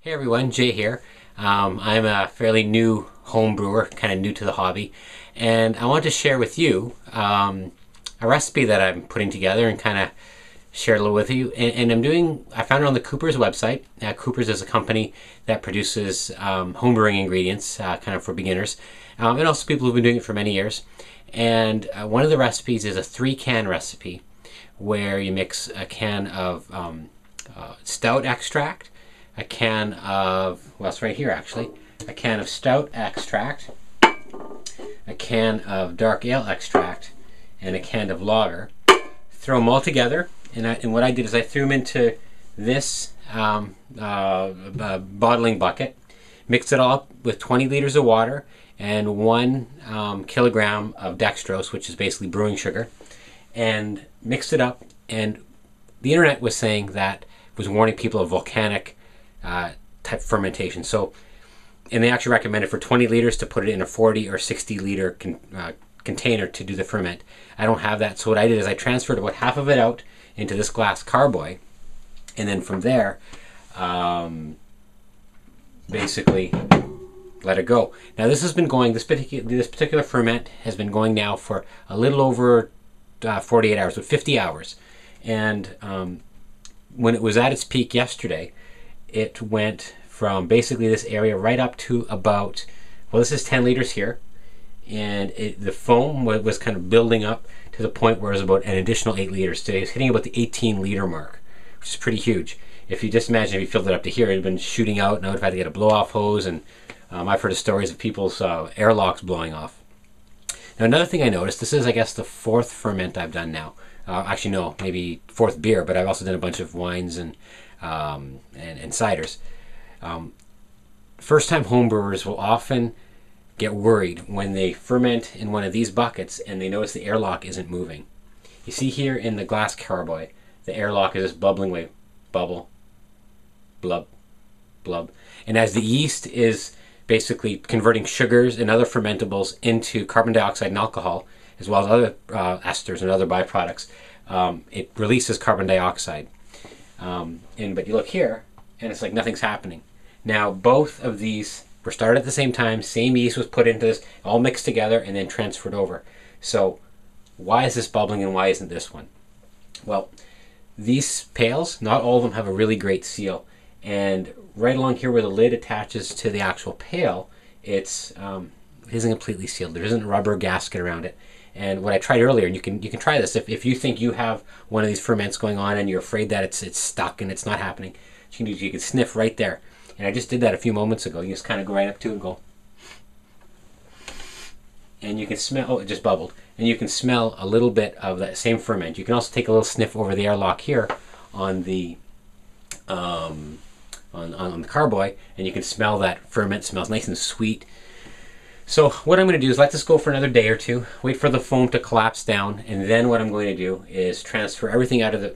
Hey everyone, Jay here. I'm a fairly new home brewer, kind of new to the hobby, and I want to share with you a recipe that I'm putting together and kind of share a little with you. I found it on the Cooper's website. Cooper's is a company that produces home brewing ingredients, kind of for beginners, and also people who've been doing it for many years. And one of the recipes is a 3-can recipe where you mix a can of stout extract, a can of, well, it's right here actually, a can of stout extract, a can of dark ale extract, and a can of lager. Throw them all together, and what I did is I threw them into this bottling bucket, mixed it all up with 20 liters of water and 1 kilogram of dextrose, which is basically brewing sugar, and mixed it up. And the internet was saying that, was warning people of volcanic type fermentation. So, and they actually recommended for 20 liters to put it in a 40 or 60 liter container to do the ferment. I don't have that, so what I did is I transferred about half of it out into this glass carboy, and then from there, basically let it go. Now this has been going, this particular ferment has been going now for a little over 48 hours, so 50 hours. And when it was at its peak yesterday, it went from basically this area right up to about, well, this is 10 liters here, and the foam was kind of building up to the point where it was about an additional 8 liters. Today it's hitting about the 18 liter mark, which is pretty huge. If you just imagine if you filled it up to here, it would have been shooting out, and I would have had to get a blow-off hose, and I've heard of stories of people's airlocks blowing off. Now another thing I noticed, this is I guess the 4th ferment I've done now. Actually no, maybe 4th beer, but I've also done a bunch of wines and ciders. First-time homebrewers will often get worried when they ferment in one of these buckets and they notice the airlock isn't moving. You see here in the glass carboy, the airlock is just bubbling away. Bubble, blub, blub. And as the yeast is basically converting sugars and other fermentables into carbon dioxide and alcohol, as well as other esters and other byproducts, it releases carbon dioxide. But you look here, and it's like nothing's happening. Now, both of these were started at the same time, same yeast was put into this, all mixed together and then transferred over. So why is this bubbling and why isn't this one? Well, these pails, not all of them have a really great seal. And right along here where the lid attaches to the actual pail, it isn't completely sealed. There isn't a rubber gasket around it. And what I tried earlier, and you can try this, if you think you have one of these ferments going on and you're afraid that it's stuck and it's not happening, you can sniff right there. And I just did that a few moments ago. You just kind of go right up to it and go. And you can smell, oh, it just bubbled. And you can smell a little bit of that same ferment. You can also take a little sniff over the airlock here on the on the carboy, and you can smell that ferment. Smells nice and sweet. So what I'm going to do is let this go for another day or two, wait for the foam to collapse down, and then what I'm going to do is transfer everything out of the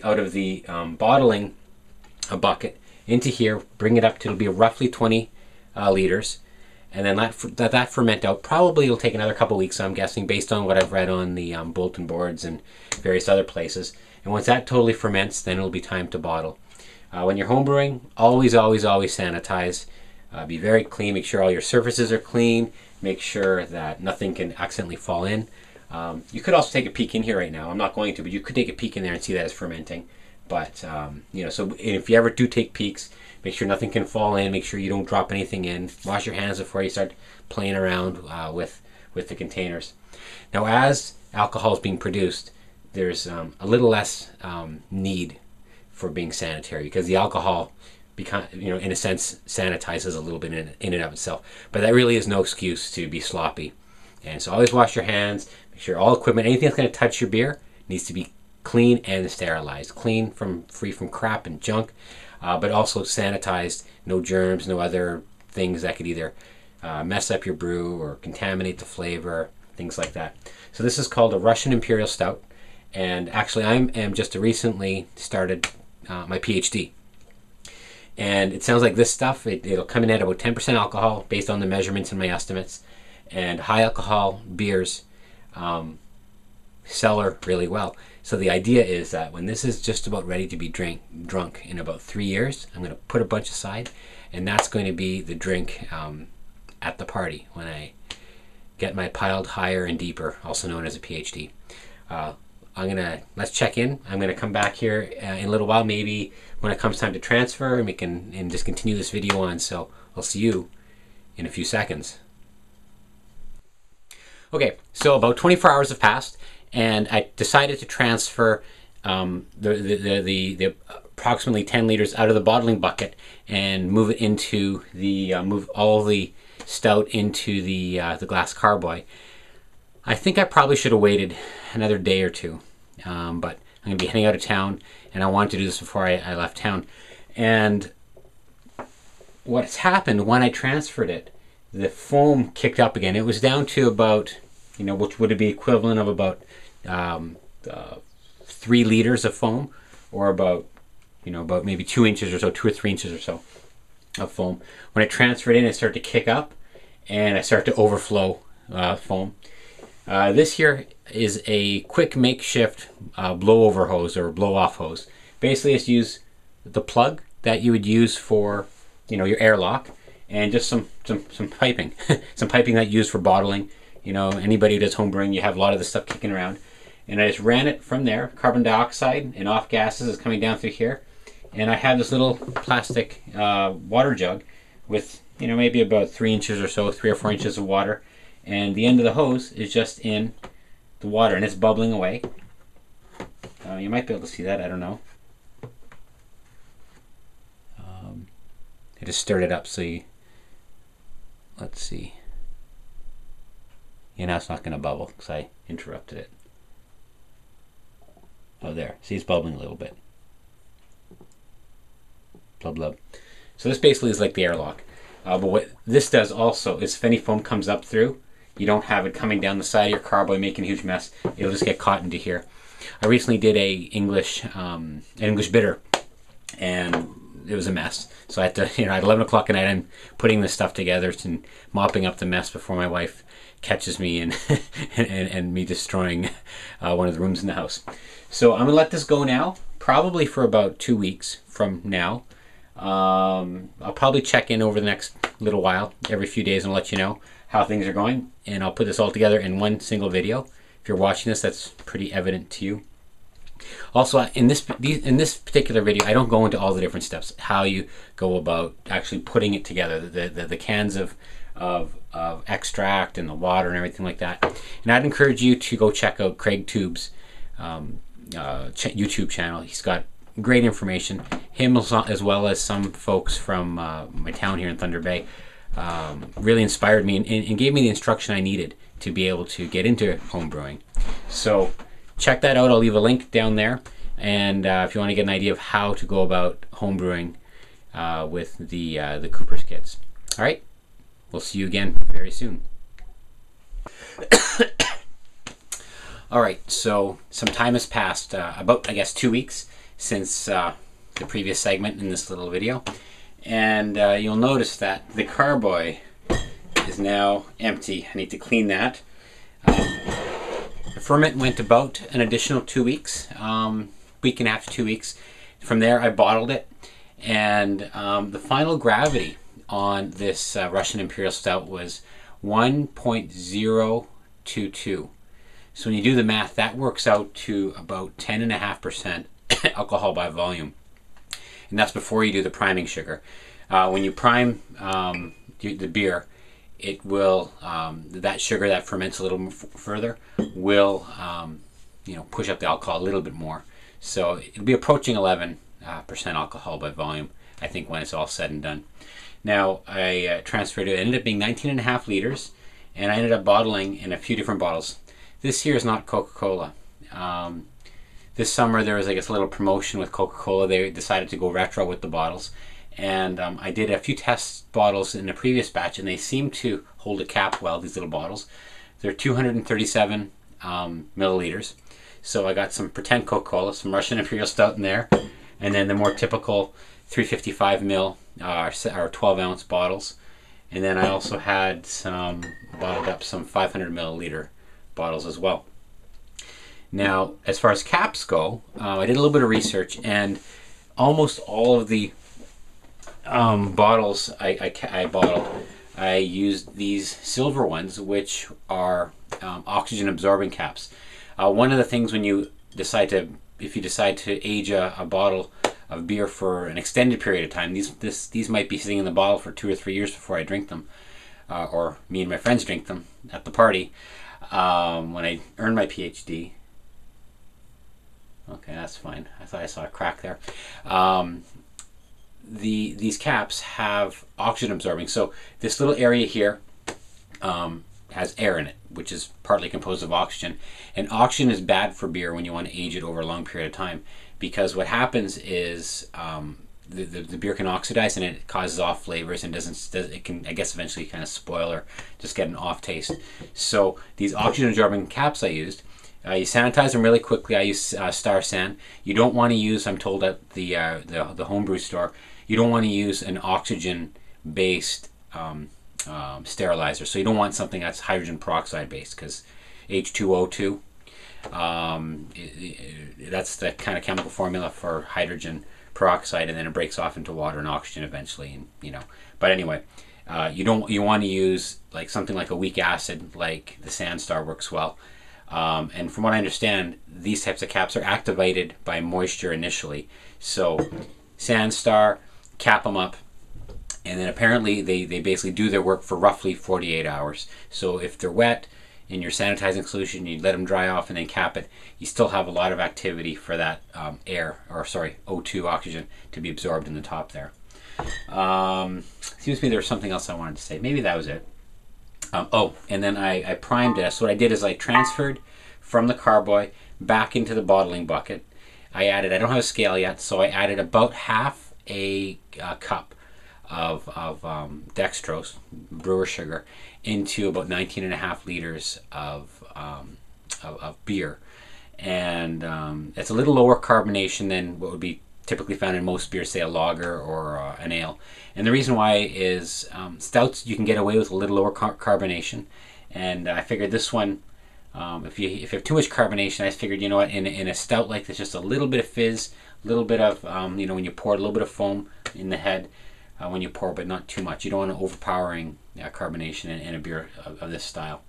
out of the bottling bucket into here, bring it up to, it'll be roughly 20 liters, and then let that ferment out. Probably it'll take another couple weeks, I'm guessing, based on what I've read on the bulletin boards and various other places. And once that totally ferments, then it'll be time to bottle. When you're homebrewing, always sanitize. Be very clean. Make sure all your surfaces are clean. Make sure that nothing can accidentally fall in. You could also take a peek in here right now. I'm not going to, but you could take a peek in there and see that it's fermenting. But so if you ever do take peeks, make sure nothing can fall in. Make sure you don't drop anything in. Wash your hands before you start playing around with the containers. Now, as alcohol is being produced, there's a little less need for being sanitary, because the alcohol, in a sense, sanitizes a little bit in and of itself. But that really is no excuse to be sloppy. And so always wash your hands. Make sure all equipment, anything that's going to touch your beer, needs to be clean and sterilized. Clean, free from crap and junk, but also sanitized. No germs, no other things that could either mess up your brew or contaminate the flavor, things like that. So this is called a Russian Imperial Stout. And actually I am just recently started my PhD. And it sounds like this stuff, it'll come in at about 10% alcohol based on the measurements and my estimates. And high alcohol beers cellar really well. So the idea is that when this is just about ready to be drunk in about 3 years, I'm going to put a bunch aside, and that's going to be the drink at the party when I get my piled higher and deeper, also known as a PhD. Let's check in. I'm gonna come back here in a little while, maybe when it comes time to transfer, and we can just continue this video on. So I'll see you in a few seconds. Okay, so about 24 hours have passed, and I decided to transfer the approximately 10 liters out of the bottling bucket and move it into the move all the stout into the glass carboy. I think I probably should have waited another day or two, but I'm going to be heading out of town, and I wanted to do this before I left town. And what's happened when I transferred it, the foam kicked up again. It was down to about, which would be equivalent of about 3 liters of foam, or about maybe 2 inches or so, 2 or 3 inches or so of foam. When I transferred in, it started to kick up, and I started to overflow foam. This here is a quick makeshift blowover hose or blow-off hose. Basically, it's use the plug that you would use for your airlock, and just some piping, some piping that you use for bottling. Anybody who does home brewing, you have a lot of this stuff kicking around. And I just ran it from there. Carbon dioxide and off gases is coming down through here. And I have this little plastic water jug with maybe about 3 inches or so, 3 or 4 inches of water. And the end of the hose is just in the water, and it's bubbling away. You might be able to see that, I don't know. I just stirred it up so let's see. Now it's not going to bubble because I interrupted it. Oh, there. See, it's bubbling a little bit. Blub blub. So this basically is like the airlock. But what this does also is if any foam comes up through, you don't have it coming down the side of your carboy making a huge mess. It'll just get caught into here. I recently did a English bitter, and it was a mess. So I had to, at 11 o'clock at night, I'm putting this stuff together and mopping up the mess before my wife catches me and me destroying one of the rooms in the house. So I'm gonna let this go now, probably for about 2 weeks from now. I'll probably check in over the next little while, every few days, and let you know how things are going. And I'll put this all together in one single video. If you're watching this, that's pretty evident to you. Also, in this particular video, I don't go into all the different steps, how you go about actually putting it together, the cans of extract and the water and everything like that. And I'd encourage you to go check out Craig Tube's YouTube channel. He's got great information. Him as well as some folks from my town here in Thunder Bay really inspired me and gave me the instruction I needed to be able to get into home brewing. So check that out. I'll leave a link down there. And if you want to get an idea of how to go about home brewing with the Cooper's kits. All right. We'll see you again very soon. All right, so some time has passed, about, I guess, 2 weeks since the previous segment in this little video. And you'll notice that the carboy is now empty. I need to clean that. The ferment went about an additional 2 weeks, week and a half to 2 weeks. From there, I bottled it. And the final gravity on this Russian Imperial Stout was 1.022. So when you do the math, that works out to about 10.5% alcohol by volume. And that's before you do the priming sugar. When you prime the beer, it will, that sugar that ferments a little further will push up the alcohol a little bit more. So it'll be approaching 11% alcohol by volume, I think, when it's all said and done. Now, I transferred it. It ended up being 19.5 liters, and I ended up bottling in a few different bottles. This here is not Coca-Cola. This summer, there was, I guess, a little promotion with Coca-Cola. They decided to go retro with the bottles. And I did a few test bottles in the previous batch, and they seem to hold a cap well, these little bottles. They're 237 milliliters. So I got some pretend Coca-Cola, some Russian Imperial Stout in there, and then the more typical 355 ml or 12 ounce bottles. And then I also had bottled up some 500 milliliter bottles as well. Now, as far as caps go, I did a little bit of research, and almost all of the bottles I bottled, I used these silver ones, which are oxygen absorbing caps. One of the things when you decide to, if you decide to age a bottle of beer for an extended period of time, these might be sitting in the bottle for 2 or 3 years before I drink them, or me and my friends drink them at the party when I earn my PhD. Okay, that's fine. I thought I saw a crack there. These caps have oxygen absorbing. So this little area here has air in it, which is partly composed of oxygen. And oxygen is bad for beer when you want to age it over a long period of time, because what happens is the beer can oxidize and it causes off flavors, and it can, I guess, eventually kind of spoil or just get an off taste. So these oxygen absorbing caps I used, you sanitize them really quickly. I use Star San. You don't want to use, I'm told at the homebrew store, you don't want to use an oxygen-based sterilizer. So you don't want something that's hydrogen peroxide-based, because H2O2, that's the kind of chemical formula for hydrogen peroxide, and then it breaks off into water and oxygen eventually. And but anyway, you want to use like something like a weak acid, like the Sandstar works well. And from what I understand, these types of caps are activated by moisture initially. So Sandstar, cap them up, and then apparently they basically do their work for roughly 48 hours. So if they're wet in your sanitizing solution, you let them dry off and then cap it, you still have a lot of activity for that O2 oxygen to be absorbed in the top there. Seems to me there was something else I wanted to say. Maybe that was it. And then I primed it. So what I did is I transferred from the carboy back into the bottling bucket. I don't have a scale yet, so I added about half a cup of dextrose, brewer sugar, into about 19.5 liters of beer. And it's a little lower carbonation than what would be typically found in most beers, say a lager or an ale. And the reason why is stouts, you can get away with a little lower carbonation, and I figured this one, if you have too much carbonation, I figured, you know what, in a stout like this, just a little bit of fizz, a little bit of when you pour, a little bit of foam in the head when you pour, but not too much. You don't want an overpowering carbonation in a beer of this style.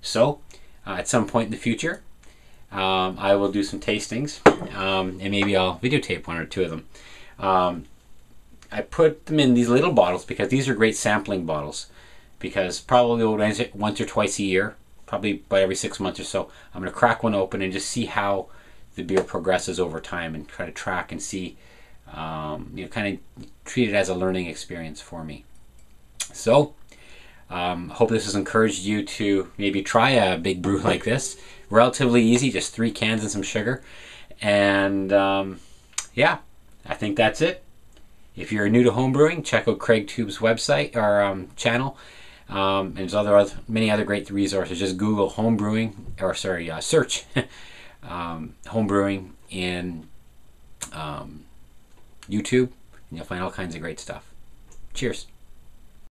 So at some point in the future, I will do some tastings, and maybe I'll videotape 1 or 2 of them. I put them in these little bottles because these are great sampling bottles, because probably once or twice a year, probably by every 6 months or so, I'm going to crack one open and just see how the beer progresses over time, and try to track and see, kind of treat it as a learning experience for me. So hope this has encouraged you to maybe try a big brew like this. Relatively easy, just 3 cans and some sugar. And yeah, I think that's it. If you're new to homebrewing, check out Craig Tube's website or channel. And there's many other great resources. Just Google homebrewing, or search homebrewing in YouTube, and you'll find all kinds of great stuff. Cheers.